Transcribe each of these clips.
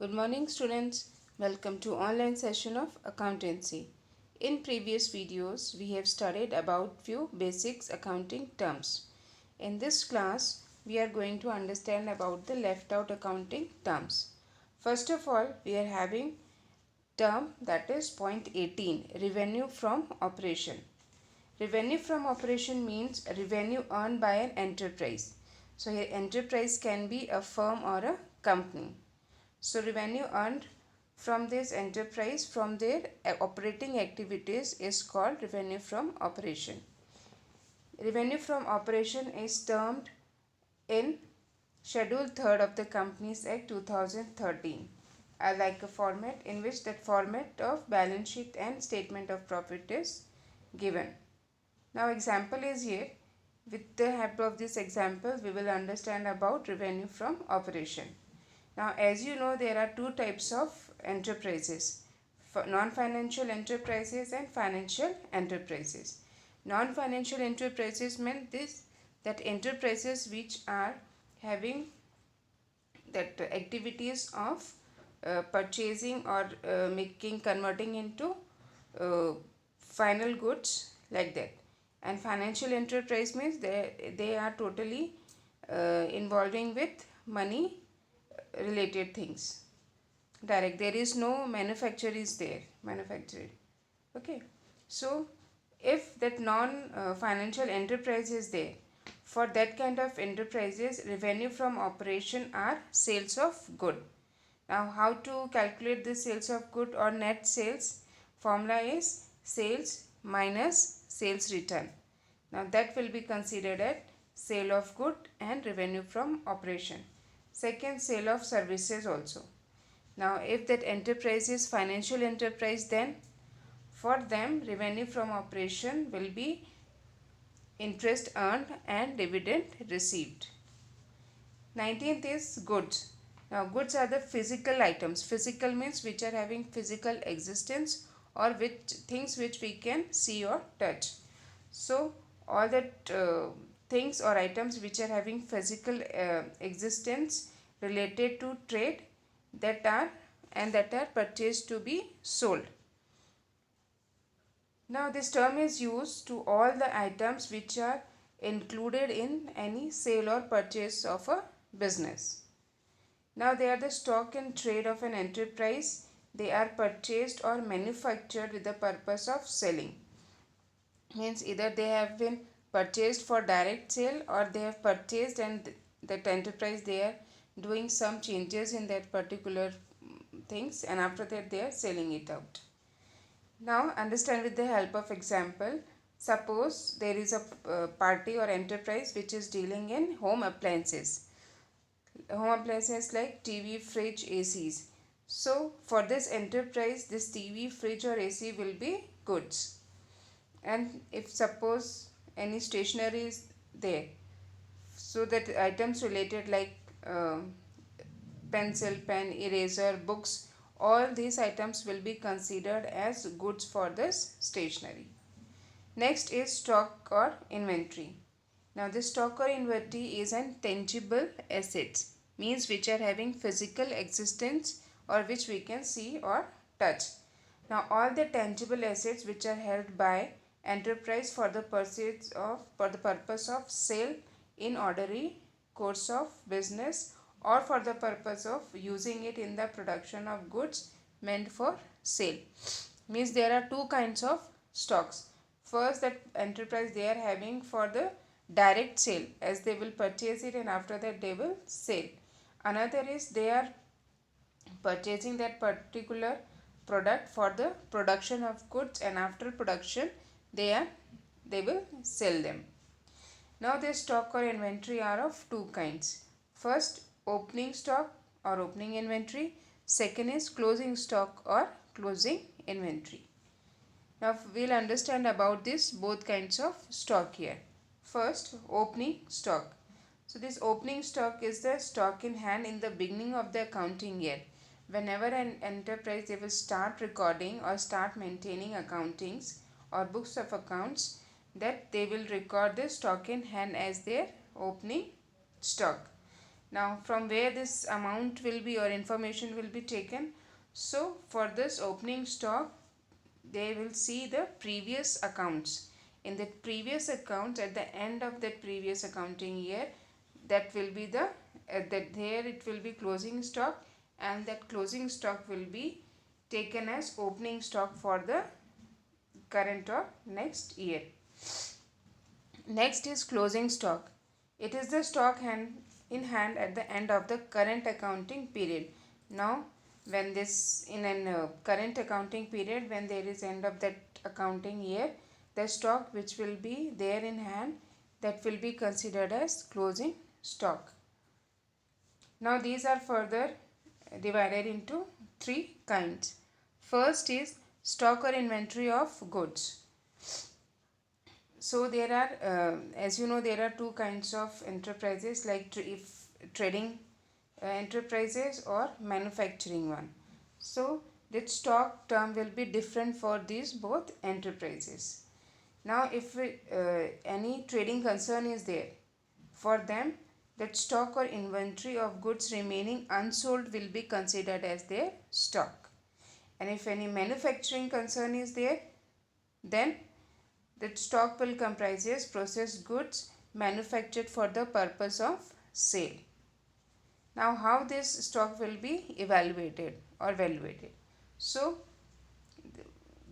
Good morning students. Welcome to online session of accountancy. In previous videos we have studied about few basics accounting terms. In this class we are going to understand about the left out accounting terms. First of all we are having term that is point 18, revenue from operation. Revenue from operation means revenue earned by an enterprise. So here enterprise can be a firm or a company. So revenue earned from this enterprise from their operating activities is called revenue from operation. Revenue from operation is termed in Schedule 3rd of the Companies Act 2013. I like a format in which that format of balance sheet and statement of profit is given. Now example is here. With the help of this example we will understand about revenue from operation. Now as you know there are two types of enterprises, non-financial enterprises and financial enterprises. Non-financial enterprises mean that enterprises which are having that activities of purchasing or converting into final goods like that. And financial enterprise means they are totally involving with money related things. Direct, there is no manufacture is there, manufactured. Okay, so if that non financial enterprise is there, for that kind of enterprises revenue from operation are sales of good. Now how to calculate the sales of good or net sales? Formula is sales minus sales return. Now that will be considered as sale of good and revenue from operation. Second, sale of services also. Now if that enterprise is financial enterprise, then for them revenue from operation will be interest earned and dividend received. 19th is goods. Now goods are the physical items. Physical means which are having physical existence or which things which we can see or touch. So all that things or items which are having physical existence related to trade that are purchased to be sold. Now this term is used to all the items which are included in any sale or purchase of a business. Now they are the stock in trade of an enterprise. They are purchased or manufactured with the purpose of selling. Means either they have been purchased for direct sale or they have purchased and that enterprise they are doing some changes in that particular things and after that they are selling it out. Now understand with the help of example. Suppose there is a party or enterprise which is dealing in home appliances. Home appliances like TV, fridge, ACs. So for this enterprise this TV, fridge or AC will be goods. And if suppose any stationery is there, so that items related like pencil, pen, eraser, books, all these items will be considered as goods for this stationery. Next is stock or inventory. Now this stock or inventory is an tangible assets, means which are having physical existence or which we can see or touch. Now all the tangible assets which are held by enterprise for the purpose of sale in ordinary course of business or for the purpose of using it in the production of goods meant for sale. Means there are two kinds of stocks. First, that enterprise they are having for the direct sale, as they will purchase it and after that they will sell. Another is they are purchasing that particular product for the production of goods and after production they will sell them. Now the stock or inventory are of two kinds. First, opening stock or opening inventory. Second is closing stock or closing inventory. Now we'll understand about this both kinds of stock here. First, opening stock. So this opening stock is the stock in hand in the beginning of the accounting year. Whenever an enterprise they will start recording or start maintaining accountings or books of accounts, that they will record the stock in hand as their opening stock. Now from where this amount will be or information will be taken? So for this opening stock, they will see the previous accounts. In the previous accounts, at the end of that previous accounting year, that will be the that there it will be closing stock, and that closing stock will be taken as opening stock for the current or next year. Next is closing stock. It is the stock in hand at the end of the current accounting period. Now when this in an current accounting period, when there is end of that accounting year, the stock which will be there in hand, that will be considered as closing stock. Now these are further divided into three kinds. First is stock or inventory of goods. So there are, as you know, there are two kinds of enterprises, like trading enterprises or manufacturing one. So the stock term will be different for these both enterprises. Now if any trading concern is there, for them that stock or inventory of goods remaining unsold will be considered as their stock. And if any manufacturing concern is there, then that stock will comprise processed goods manufactured for the purpose of sale. Now how this stock will be evaluated or valuated? So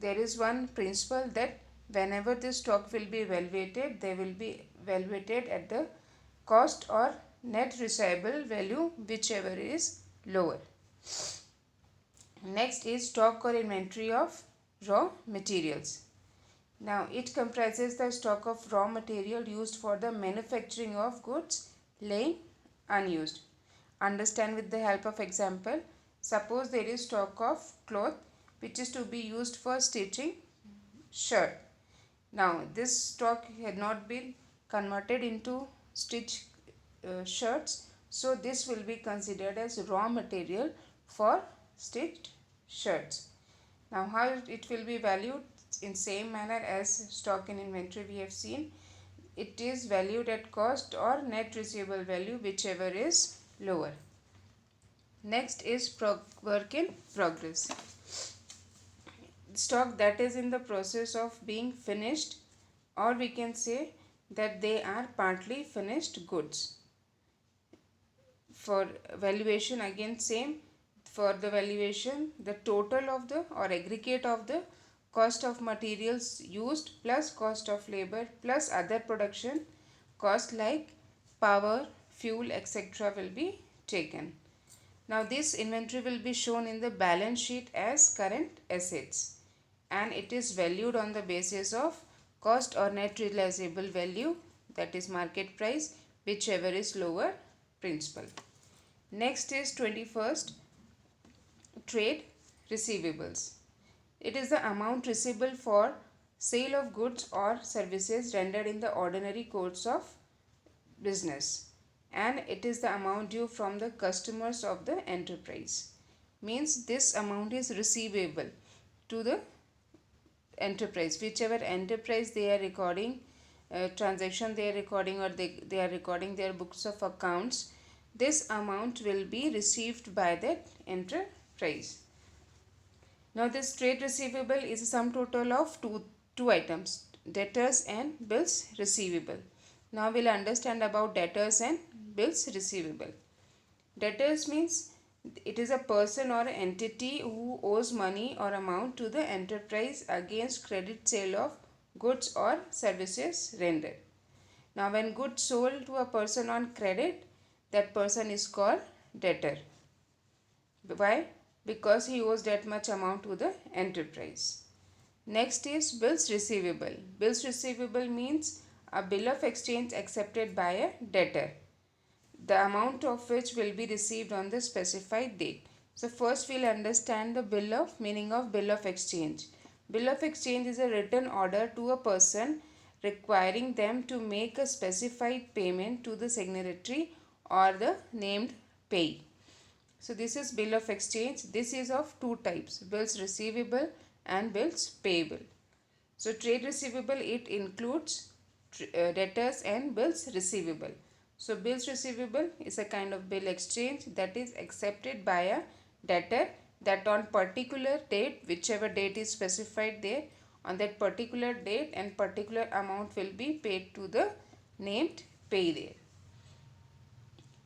there is one principle that whenever this stock will be evaluated, they will be evaluated at the cost or net receivable value, whichever is lower. Next is stock or inventory of raw materials. Now it comprises the stock of raw material used for the manufacturing of goods lying unused. Understand with the help of example. Suppose there is stock of cloth which is to be used for stitching shirt. Now this stock had not been converted into stitch shirts, so this will be considered as raw material for stitched shirts. Now how it will be valued? In same manner as stock and inventory we have seen, it is valued at cost or net receivable value, whichever is lower. Next is work in progress. Stock that is in the process of being finished, or we can say that they are partly finished goods. For valuation, again same. For the valuation, the total of the or aggregate of the cost of materials used plus cost of labor plus other production cost like power, fuel, etc. will be taken. Now this inventory will be shown in the balance sheet as current assets, and it is valued on the basis of cost or net realizable value, that is market price, whichever is lower principal. Next is 21st, trade receivables. It is the amount receivable for sale of goods or services rendered in the ordinary course of business, and it is the amount due from the customers of the enterprise. Means this amount is receivable to the enterprise, whichever enterprise they are recording transaction they are recording, or they are recording their books of accounts, this amount will be received by that enterprise. Now this trade receivable is a sum total of two items, debtors and bills receivable. Now we'll understand about debtors and bills receivable. Debtors means it is a person or entity who owes money or amount to the enterprise against credit sale of goods or services rendered. Now when goods sold to a person on credit, that person is called debtor. Why? Because he owes that much amount to the enterprise. Next is bills receivable. Bills receivable means a bill of exchange accepted by a debtor, the amount of which will be received on the specified date. So first we'll understand the meaning of bill of exchange. Bill of exchange is a written order to a person requiring them to make a specified payment to the signatory or the named payee. So this is bill of exchange. This is of two types, bills receivable and bills payable. So trade receivable, it includes debtors and bills receivable. So bills receivable is a kind of bill exchange that is accepted by a debtor, that on particular date, whichever date is specified there, on that particular date and particular amount will be paid to the named payer.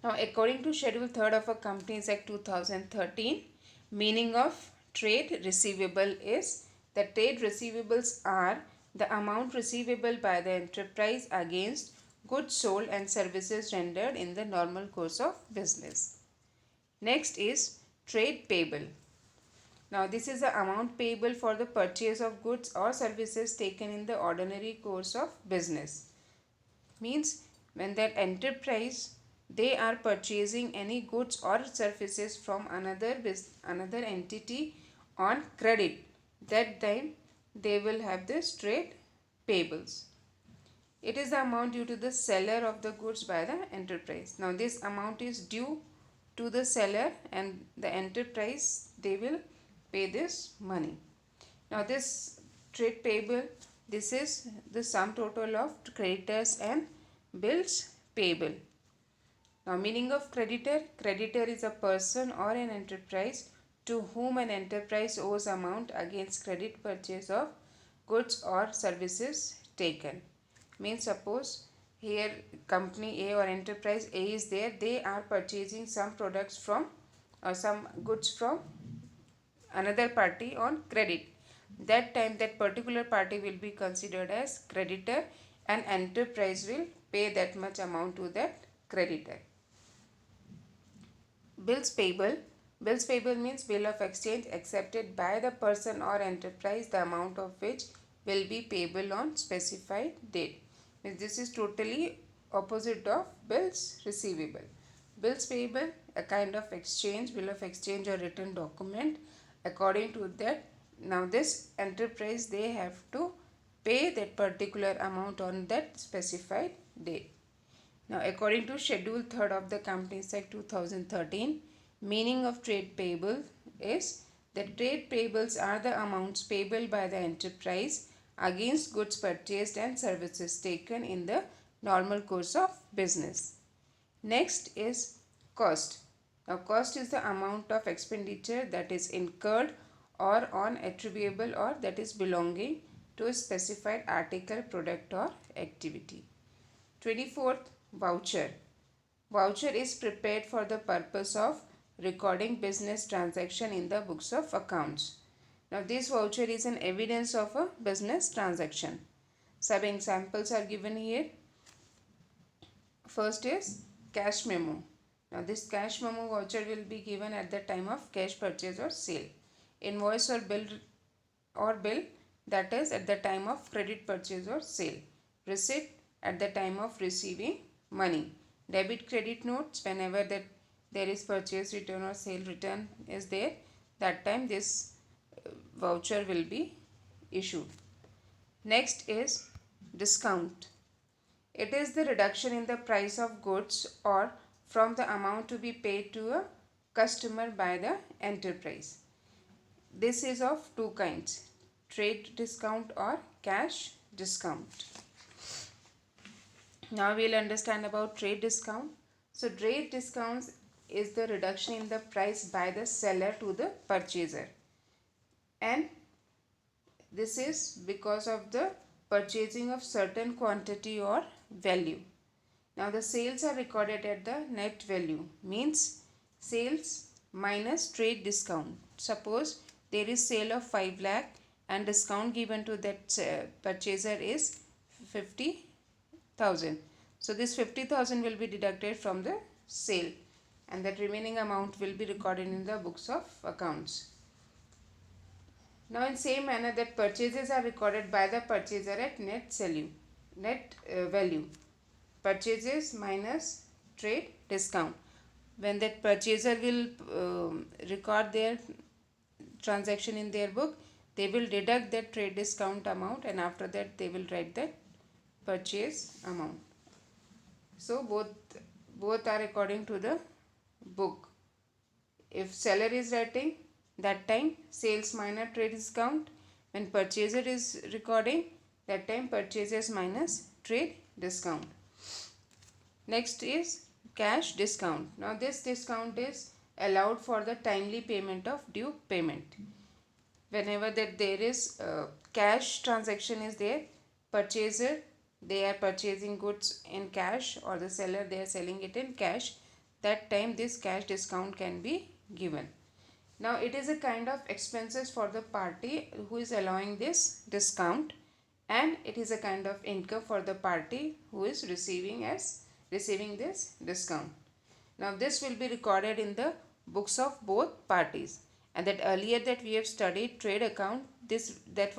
Now, according to Schedule 3rd of a Companies Act 2013, meaning of trade receivable is that trade receivables are the amount receivable by the enterprise against goods sold and services rendered in the normal course of business. Next is trade payable. Now, this is the amount payable for the purchase of goods or services taken in the ordinary course of business. Means when that enterprise, they are purchasing any goods or services from another entity on credit, that time they will have this trade payables. It is the amount due to the seller of the goods by the enterprise. Now this amount is due to the seller and the enterprise, they will pay this money. Now this trade payable, this is the sum total of creditors and bills payable. Now meaning of creditor. Creditor is a person or an enterprise to whom an enterprise owes amount against credit purchase of goods or services taken. Means suppose here company A or enterprise A is there, they are purchasing some products from or some goods from another party on credit. That time that particular party will be considered as creditor and enterprise will pay that much amount to that creditor. Bills payable. Bills payable means bill of exchange accepted by the person or enterprise, the amount of which will be payable on specified date. Means this is totally opposite of bills receivable. Bills payable, a kind of exchange, bill of exchange or written document. According to that, now this enterprise, they have to pay that particular amount on that specified date. Now, according to Schedule 3rd of the Companies Act 2013, meaning of trade payable is that trade payables are the amounts payable by the enterprise against goods purchased and services taken in the normal course of business. Next is cost. Now, cost is the amount of expenditure that is incurred or on attributable or that is belonging to a specified article, product or activity. 24th, voucher. Voucher is prepared for the purpose of recording business transaction in the books of accounts. Now this voucher is an evidence of a business transaction. Some examples are given here. First is cash memo. Now this cash memo voucher will be given at the time of cash purchase or sale. Invoice or bill, that is at the time of credit purchase or sale. Receipt at the time of receiving money. Debit credit notes, whenever that there is purchase return or sale return is there, that time this voucher will be issued. Next is discount. It is the reduction in the price of goods or from the amount to be paid to a customer by the enterprise. This is of two kinds, trade discount or cash discount. Now we'll understand about trade discount. So trade discounts is the reduction in the price by the seller to the purchaser, and this is because of the purchasing of certain quantity or value. Now the sales are recorded at the net value, means sales minus trade discount. Suppose there is sale of 5 lakh and discount given to that purchaser is 50,000. So this 50,000 will be deducted from the sale and that remaining amount will be recorded in the books of accounts. Now in same manner that purchases are recorded by the purchaser at net value. Purchases minus trade discount. When that purchaser will record their transaction in their book, they will deduct that trade discount amount and after that they will write that purchase amount. So both are according to the book. If seller is writing, that time sales minus trade discount. When purchaser is recording, that time purchases minus trade discount. Next is cash discount. Now this discount is allowed for the timely payment of due payment. Whenever that there is cash transaction is there, purchaser they are purchasing goods in cash or the seller they are selling it in cash, that time this cash discount can be given. Now it is a kind of expenses for the party who is allowing this discount, and it is a kind of income for the party who is receiving this discount. Now this will be recorded in the books of both parties, and that earlier that we have studied trade account, this that